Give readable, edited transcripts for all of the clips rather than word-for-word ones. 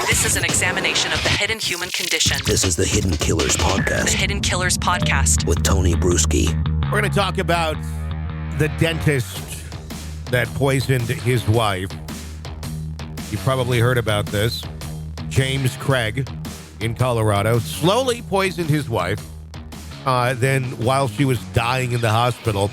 This is an examination of the hidden human condition. This is the Hidden Killers Podcast. The Hidden Killers Podcast. With Tony Bruschi. We're going to talk about the dentist that poisoned his wife. You probably heard about this. James Craig in Colorado slowly poisoned his wife. Then, while she was dying in the hospital,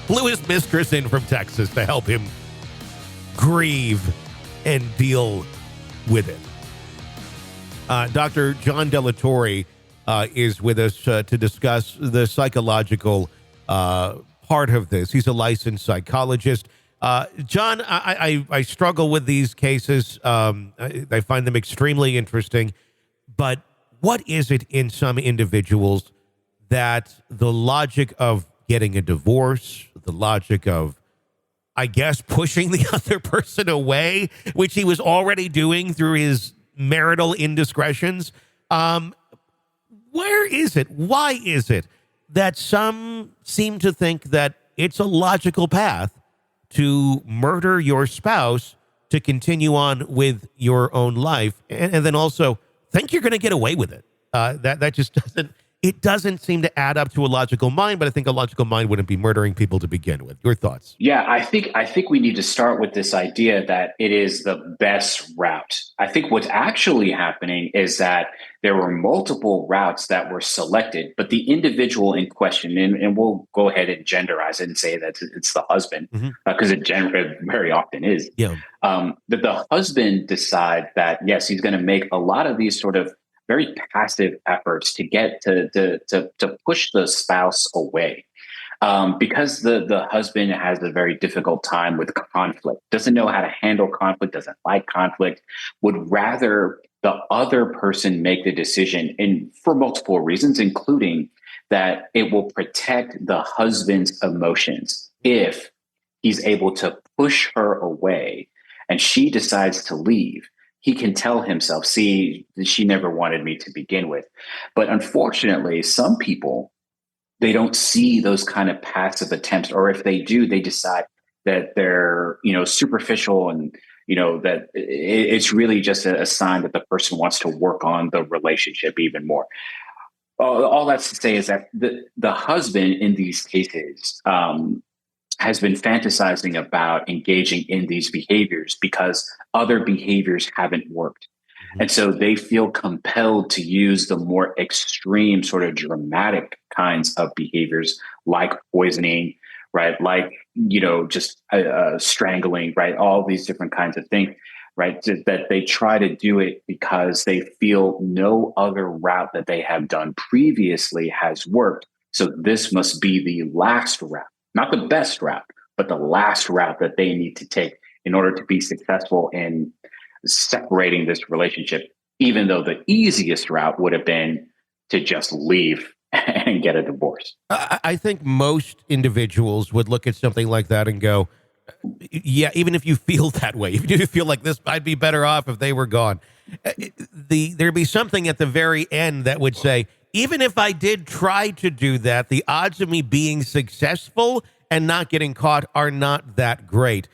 flew his mistress in from Texas to help him grieve and deal with it. Dr. John Delatore is with us to discuss the psychological part of this. He's a licensed psychologist. John, I struggle with these cases. I find them extremely interesting. But what is it in some individuals that the logic of getting a divorce, the logic of, I guess, pushing the other person away, which he was already doing through his marital indiscretions. Where is it? Why is it that some seem to think that it's a logical path to murder your spouse to continue on with your own life, and then also think you're going to get away with it? That just doesn't seem to add up to a logical mind, but I think a logical mind wouldn't be murdering people to begin with. Your thoughts? Yeah, I think we need to start with this idea that it is the best route. I think what's actually happening is that there were multiple routes that were selected, but the individual in question, and we'll go ahead and genderize it and say that it's the husband, because it very often is, that the husband decides that, yes, he's going to make a lot of these sort of very passive efforts to get to push the spouse away, because the husband has a very difficult time with conflict, doesn't know how to handle conflict, doesn't like conflict, would rather the other person make the decision, and for multiple reasons, including that it will protect the husband's emotions if he's able to push her away and she decides to leave. He can tell himself, see, she never wanted me to begin with. But unfortunately, some people, they don't see those kind of passive attempts, or if they do, they decide that they're, superficial, and, that it's really just a sign that the person wants to work on the relationship even more. All that's to say is that the husband in these cases has been fantasizing about engaging in these behaviors because other behaviors haven't worked. And so they feel compelled to use the more extreme, sort of dramatic kinds of behaviors, like poisoning, right? Like, just strangling, right? All these different kinds of things, right? That they try to do it because they feel no other route that they have done previously has worked. So this must be the last route. Not the best route, but the last route that they need to take in order to be successful in separating this relationship, even though the easiest route would have been to just leave and get a divorce. I think most individuals would look at something like that and go, yeah, even if you feel that way, even if you feel like this, I'd be better off if they were gone. There'd be something at the very end that would say, even if I did try to do that, the odds of me being successful and not getting caught are not that great.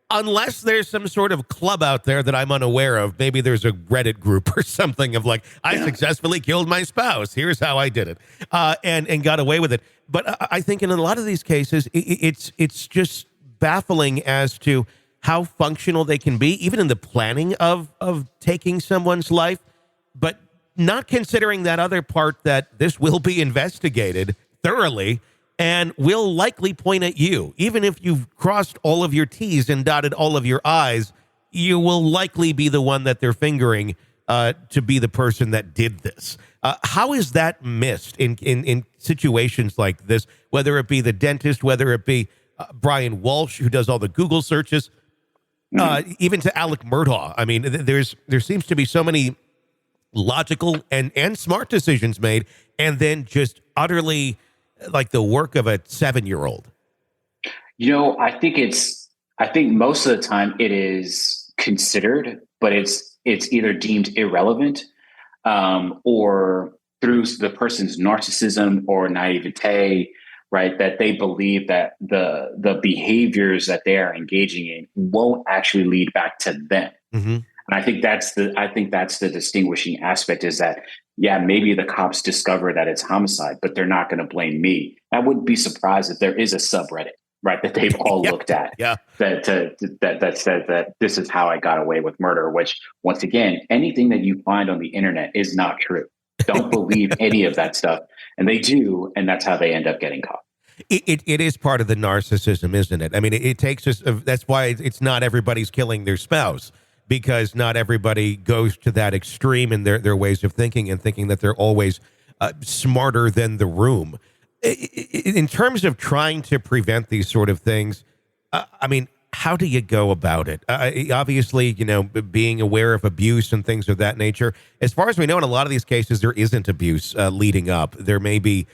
Unless there's some sort of club out there that I'm unaware of. Maybe there's a Reddit group or something of like, I successfully killed my spouse. Here's how I did it, and got away with it. But I think in a lot of these cases, it's just baffling as to how functional they can be, even in the planning of taking someone's life. But not considering that other part, that this will be investigated thoroughly and will likely point at you. Even if you've crossed all of your T's and dotted all of your I's, you will likely be the one that they're fingering to be the person that did this. How is that missed in situations like this, whether it be the dentist, whether it be Bryan Walshe, who does all the Google searches, even to Alec Murdaugh? I mean, there seems to be so many logical and smart decisions made, and then just utterly like the work of a 7-year-old. I think most of the time it is considered, but it's either deemed irrelevant, or through the person's narcissism or naivete, right? That they believe that the behaviors that they are engaging in won't actually lead back to them. And I think that's the distinguishing aspect is that, yeah, maybe the cops discover that it's homicide, but they're not going to blame me. I wouldn't be surprised if there is a subreddit, right, that they've all Yeah. looked at Yeah. that says that this is how I got away with murder, which once again, anything that you find on the internet is not true. Don't believe any of that stuff. And they do, and that's how they end up getting caught. It is part of the narcissism, isn't it? I mean, it takes us. That's why it's not everybody's killing their spouse, because not everybody goes to that extreme in their ways of thinking and thinking that they're always smarter than the room. In terms of trying to prevent these sort of things, I mean, how do you go about it? Obviously, being aware of abuse and things of that nature. As far as we know, in a lot of these cases, there isn't abuse leading up. There may be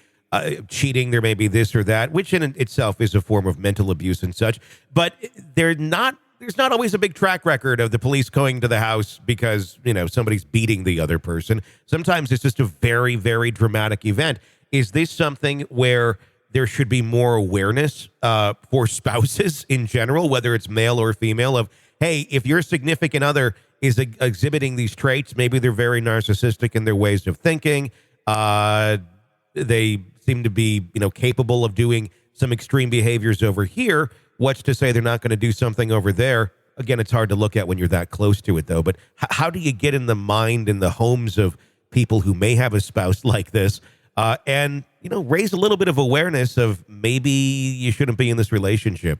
cheating, there may be this or that, which in itself is a form of mental abuse and such. But there's not always a big track record of the police going to the house because, somebody's beating the other person. Sometimes it's just a very, very dramatic event. Is this something where there should be more awareness for spouses in general, whether it's male or female, of, hey, if your significant other is exhibiting these traits, maybe they're very narcissistic in their ways of thinking. They seem to be, capable of doing some extreme behaviors over here. What's to say they're not going to do something over there? Again, it's hard to look at when you're that close to it, though. But how do you get in the mind and the homes of people who may have a spouse like this and, raise a little bit of awareness of maybe you shouldn't be in this relationship?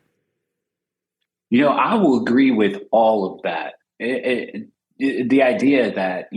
I will agree with all of that. The idea that,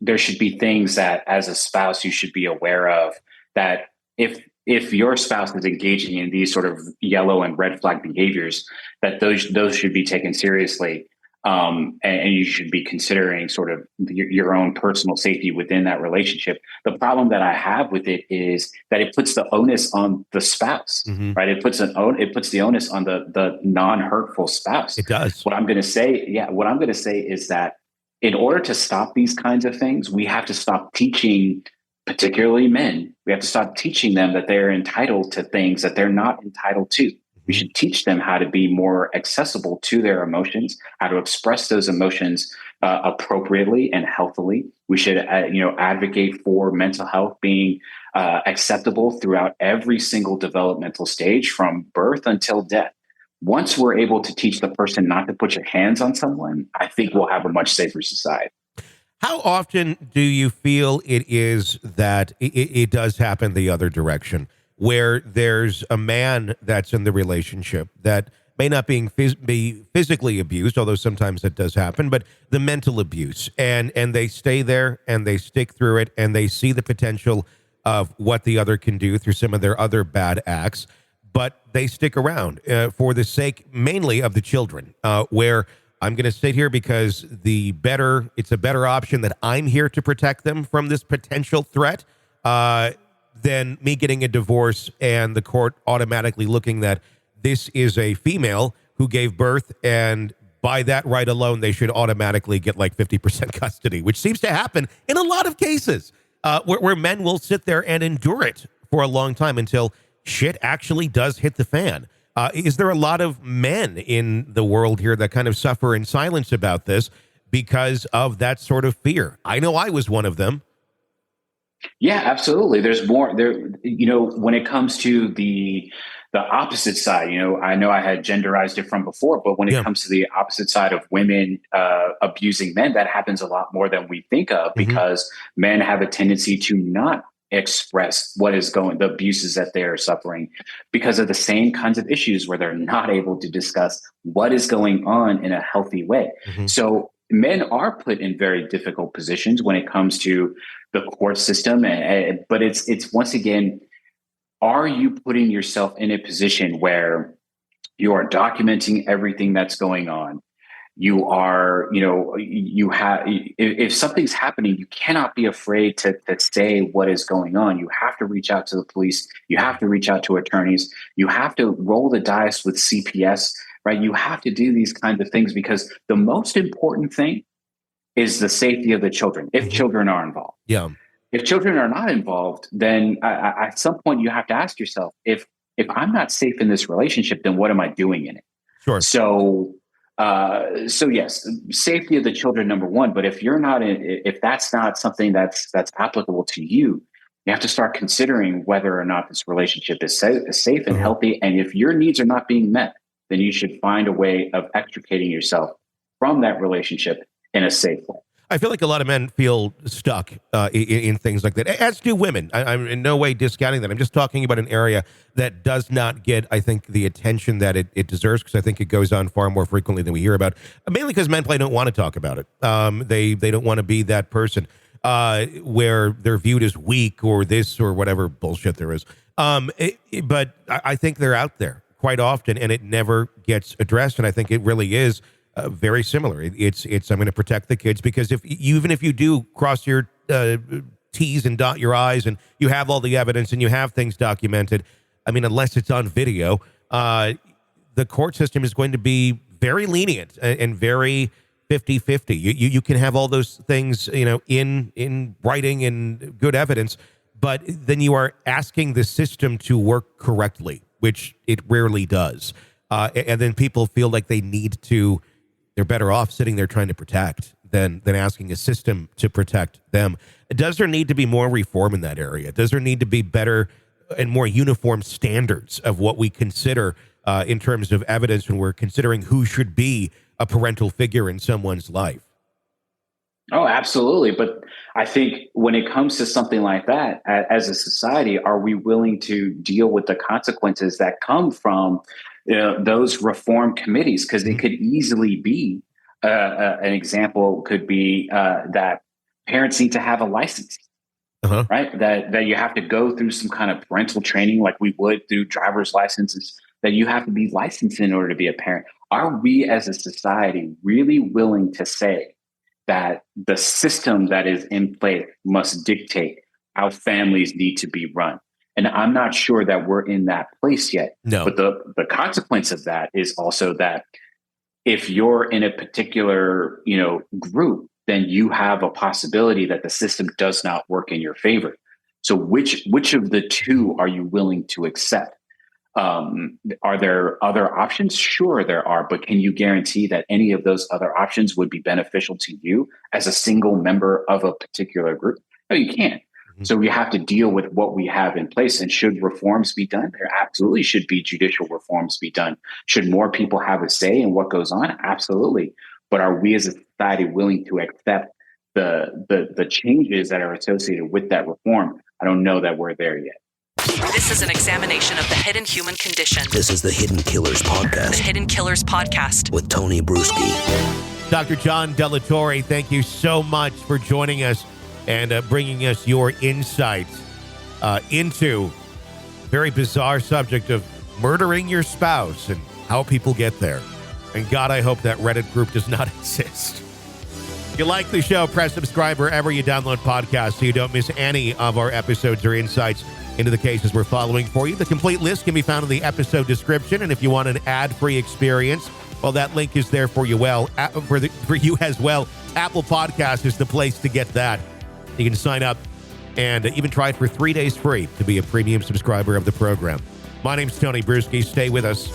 there should be things that as a spouse you should be aware of, that if your spouse is engaging in these sort of yellow and red flag behaviors, that those should be taken seriously. And you should be considering sort of your own personal safety within that relationship. The problem that I have with it is that it puts the onus on the spouse, right? It puts the onus on the non-hurtful spouse. It does. What I'm going to say is that in order to stop these kinds of things, we have to stop teaching, particularly men. We have to stop teaching them that they're entitled to things that they're not entitled to. We should teach them how to be more accessible to their emotions, how to express those emotions appropriately and healthily. We should, advocate for mental health being acceptable throughout every single developmental stage from birth until death. Once we're able to teach the person not to put your hands on someone, I think we'll have a much safer society. How often do you feel it is that it does happen the other direction, where there's a man that's in the relationship that may not be physically abused, although sometimes that does happen, but the mental abuse, and they stay there and they stick through it and they see the potential of what the other can do through some of their other bad acts, but they stick around for the sake mainly of the children, where I'm going to sit here because it's a better option that I'm here to protect them from this potential threat than me getting a divorce and the court automatically looking that this is a female who gave birth, and by that right alone, they should automatically get like 50% custody, which seems to happen in a lot of cases where men will sit there and endure it for a long time until shit actually does hit the fan. Is there a lot of men in the world here that kind of suffer in silence about this because of that sort of fear? I know I was one of them. Yeah, absolutely. There's more there, when it comes to the opposite side, I know I had genderized it from before, but when it comes to the opposite side of women abusing men, that happens a lot more than we think of, because men have a tendency to not express the abuses that they're suffering because of the same kinds of issues where they're not able to discuss what is going on in a healthy way. So men are put in very difficult positions when it comes to the court system. But it's once again, are you putting yourself in a position where you are documenting everything that's going on? You are, if something's happening, you cannot be afraid to say what is going on. You have to reach out to the police. You have to reach out to attorneys. You have to roll the dice with CPS, right? You have to do these kinds of things because the most important thing is the safety of the children, if children are involved. Yeah. If children are not involved, then at some point you have to ask yourself, if I'm not safe in this relationship, then what am I doing in it? Sure. So So yes, safety of the children, number one. But if that's not something that's applicable to you, you have to start considering whether or not this relationship is safe and healthy. And if your needs are not being met, then you should find a way of extricating yourself from that relationship in a safe way. I feel like a lot of men feel stuck in things like that, as do women. I'm in no way discounting that. I'm just talking about an area that does not get, I think, the attention that it deserves, because I think it goes on far more frequently than we hear about, mainly because men don't want to talk about it. They don't want to be that person where they're viewed as weak or this or whatever bullshit there is. But I think they're out there quite often, and it never gets addressed, and I think it really is very similar. It's I'm going to protect the kids, because even if you do cross your T's and dot your I's and you have all the evidence and you have things documented, I mean, unless it's on video, the court system is going to be very lenient and very 50-50. You can have all those things, in writing and good evidence, but then you are asking the system to work correctly, which it rarely does. And then people feel like they're better off sitting there trying to protect than asking a system to protect them. Does there need to be more reform in that area? Does there need to be better and more uniform standards of what we consider in terms of evidence when we're considering who should be a parental figure in someone's life? Oh, absolutely. But I think when it comes to something like that, as a society, are we willing to deal with the consequences that come from those reform committees? Because it could easily be an example could be that parents need to have a license, right? That you have to go through some kind of parental training like we would through driver's licenses, that you have to be licensed in order to be a parent. Are we as a society really willing to say that the system that is in place must dictate how families need to be run? And I'm not sure that we're in that place yet. No. But the consequence of that is also that if you're in a particular, group, then you have a possibility that the system does not work in your favor. So which of the two are you willing to accept? Are there other options? Sure, there are. But can you guarantee that any of those other options would be beneficial to you as a single member of a particular group? No, you can't. So we have to deal with what we have in place. And should reforms be done? There absolutely should be judicial reforms be done. Should more people have a say in what goes on? Absolutely. But are we as a society willing to accept the changes that are associated with that reform? I don't know that we're there yet. This is an examination of the hidden human condition. This is the Hidden Killers Podcast. The Hidden Killers Podcast. With Tony Bruschi. Dr. John Delatore, thank you so much for joining us and bringing us your insights into the very bizarre subject of murdering your spouse and how people get there. And God, I hope that Reddit group does not exist. If you like the show, press subscribe wherever you download podcasts so you don't miss any of our episodes or insights into the cases we're following for you. The complete list can be found in the episode description. And if you want an ad-free experience, well, that link is there for you for you as well. Apple Podcasts is the place to get that. You can sign up and even try it for 3 days free to be a premium subscriber of the program. My name's Tony Bruschi. Stay with us.